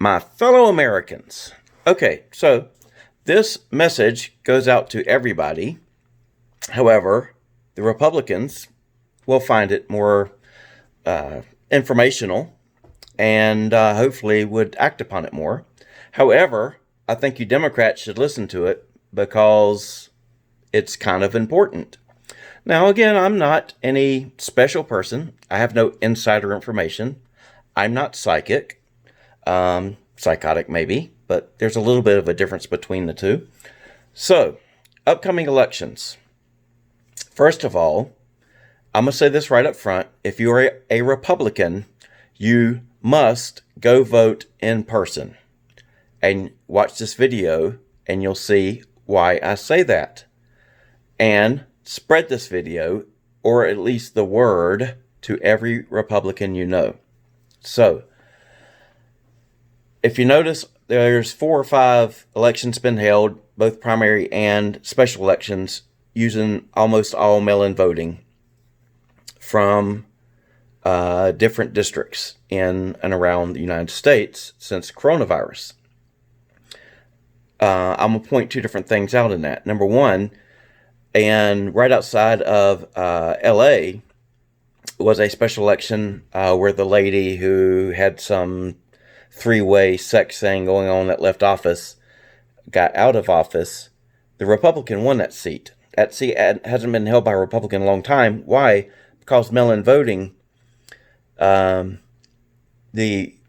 My fellow Americans. Okay, so this message goes out to everybody. However, the Republicans will find it more informational and hopefully would act upon it more. However, I think you Democrats should listen to it because it's kind of important. Now, again, I'm not any special person. I have no insider information. I'm not psychic. Psychotic maybe, but there's a little bit of a difference between the two. So, upcoming elections. First of all, I'm going to say this right up front. If you are a Republican, you must go vote in person. And watch this video and you'll see why I say that. And spread this video, or at least the word, to every Republican you know. So, if you notice, there's 4 or 5 elections been held, both primary and special elections, using almost all mail-in voting from different districts in and around the United States since coronavirus. I'm going to point 2 different things out in that. Number one, and right outside of LA was a special election where the lady who had some 3-way sex thing going on that left office got out of office. The Republican won that seat. That seat hasn't been held by a Republican in a long time. Why? Because mail-in voting, the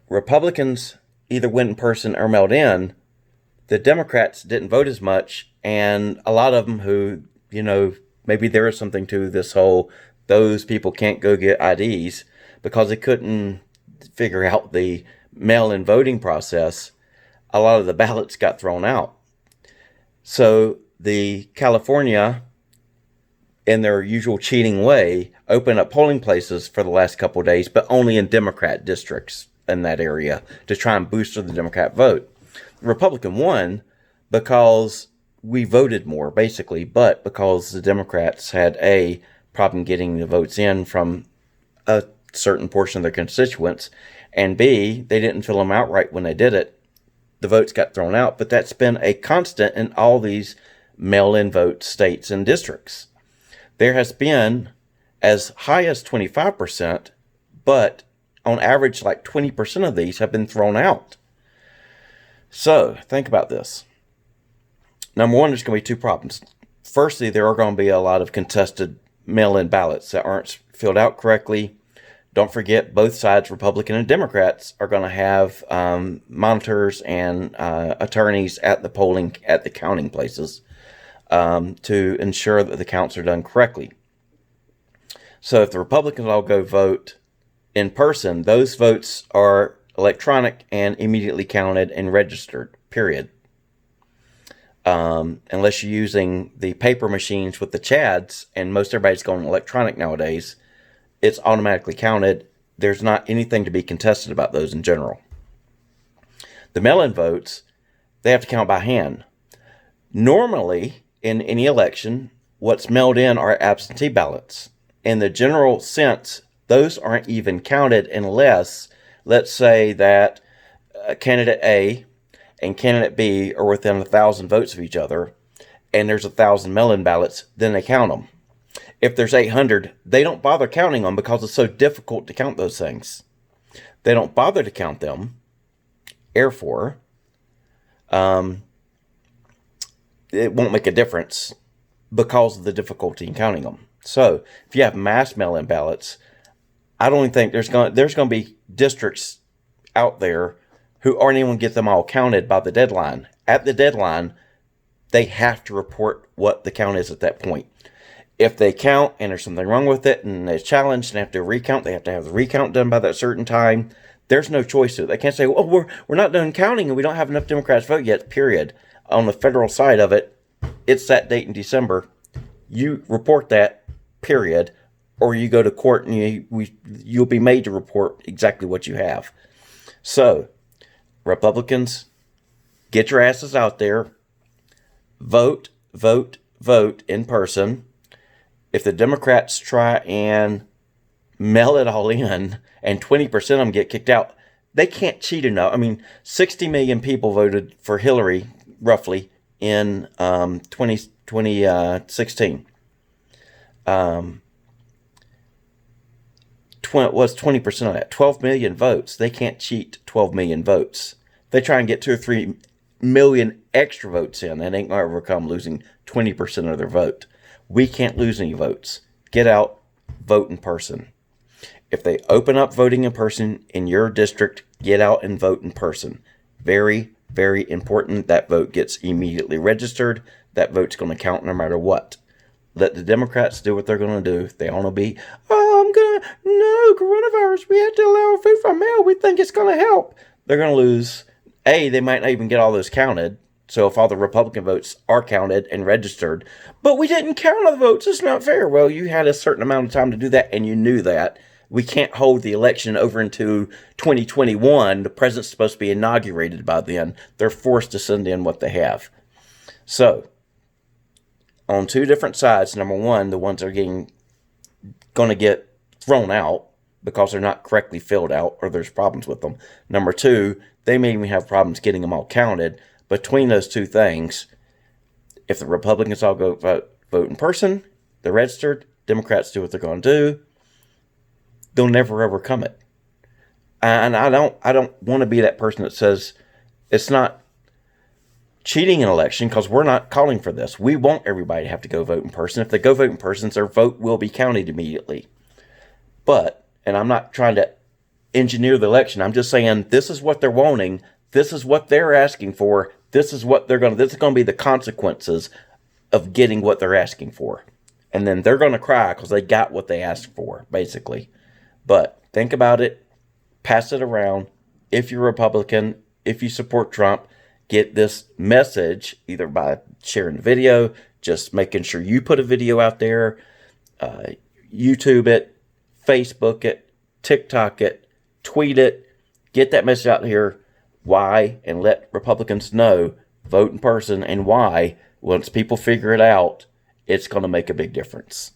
Republicans either went in person or mailed in. The Democrats didn't vote as much, and a lot of them who, maybe there is something to this whole, those people can't go get IDs because they couldn't figure out the mail-in voting process. A lot of the ballots got thrown out. So the California, in their usual cheating way, opened up polling places for the last couple of days, but only in Democrat districts in that area to try and boost the Democrat vote. The Republican won because we voted more, basically, but because the Democrats had a problem getting the votes in from a certain portion of their constituents, and B, they didn't fill them out right when they did it. The votes got thrown out, but that's been a constant in all these mail-in vote states and districts. There has been as high as 25%, but on average, like 20% of these have been thrown out. So, think about this. Number one, there's going to be 2 problems. Firstly, there are going to be a lot of contested mail-in ballots that aren't filled out correctly. Don't forget, both sides, Republican and Democrats, are going to have monitors and attorneys at the counting places to ensure that the counts are done correctly. So if the Republicans all go vote in person, those votes are electronic and immediately counted and registered, period. Unless you're using the paper machines with the CHADs, and most everybody's going electronic nowadays, it's automatically counted. There's not anything to be contested about those in general. The mail-in votes, they have to count by hand. Normally, in any election, what's mailed in are absentee ballots. In the general sense, those aren't even counted unless, let's say that candidate A and candidate B are within 1,000 votes of each other, and there's 1,000 mail-in ballots, then they count them. If there's 800, they don't bother counting them because it's so difficult to count those things. They don't bother to count them. Therefore, it won't make a difference because of the difficulty in counting them. So, if you have mass mail-in ballots, I don't even think there's going to be districts out there who aren't even going to get them all counted by the deadline. At the deadline, they have to report what the count is at that point. If they count and there's something wrong with it and they're challenged and have to recount, they have to have the recount done by that certain time. There's no choice to it. They can't say, well, we're not done counting and we don't have enough Democrats vote yet, period. On the federal side of it, it's that date in December. You report that, period, or you go to court and you'll be made to report exactly what you have. So, Republicans, get your asses out there. Vote, vote, vote in person. If the Democrats try and mail it all in and 20% of them get kicked out, they can't cheat enough. I mean, 60 million people voted for Hillary, roughly, in 2016. Was 20% of that. 12 million votes. They can't cheat 12 million votes. They try and get 2 or 3 million extra votes in, and ain't going to overcome losing 20% of their vote. We can't lose any votes. Get out, vote in person. If they open up voting in person in your district, get out and vote in person. Very, very important. That vote gets immediately registered. That vote's going to count no matter what. Let the Democrats do what they're going to do. If they want to be, no, coronavirus, we have to allow food from mail. We think it's going to help. They're going to lose. They might not even get all those counted. So if all the Republican votes are counted and registered, but we didn't count all the votes, it's not fair. Well, you had a certain amount of time to do that, and you knew that. We can't hold the election over into 2021. The president's supposed to be inaugurated by then. They're forced to send in what they have. So, on two different sides, number one, the ones that are going to get thrown out because they're not correctly filled out or there's problems with them. Number two, they may even have problems getting them all counted. Between those two things, if the Republicans all go vote in person, they're registered, Democrats do what they're going to do, they'll never overcome it. And I don't want to be that person that says it's not cheating an election, because we're not calling for this. We want everybody to have to go vote in person. If they go vote in person, their vote will be counted immediately. But, and I'm not trying to engineer the election, I'm just saying this is what they're wanting, this is what they're asking for, this is going to be the consequences of getting what they're asking for. And then they're going to cry because they got what they asked for, basically. But think about it, pass it around. If you're Republican, if you support Trump, get this message either by sharing the video, just making sure you put a video out there, YouTube it, Facebook it, TikTok it, tweet it, get that message out here. Why? And let Republicans know, vote in person, and why. Once people figure it out, it's going to make a big difference.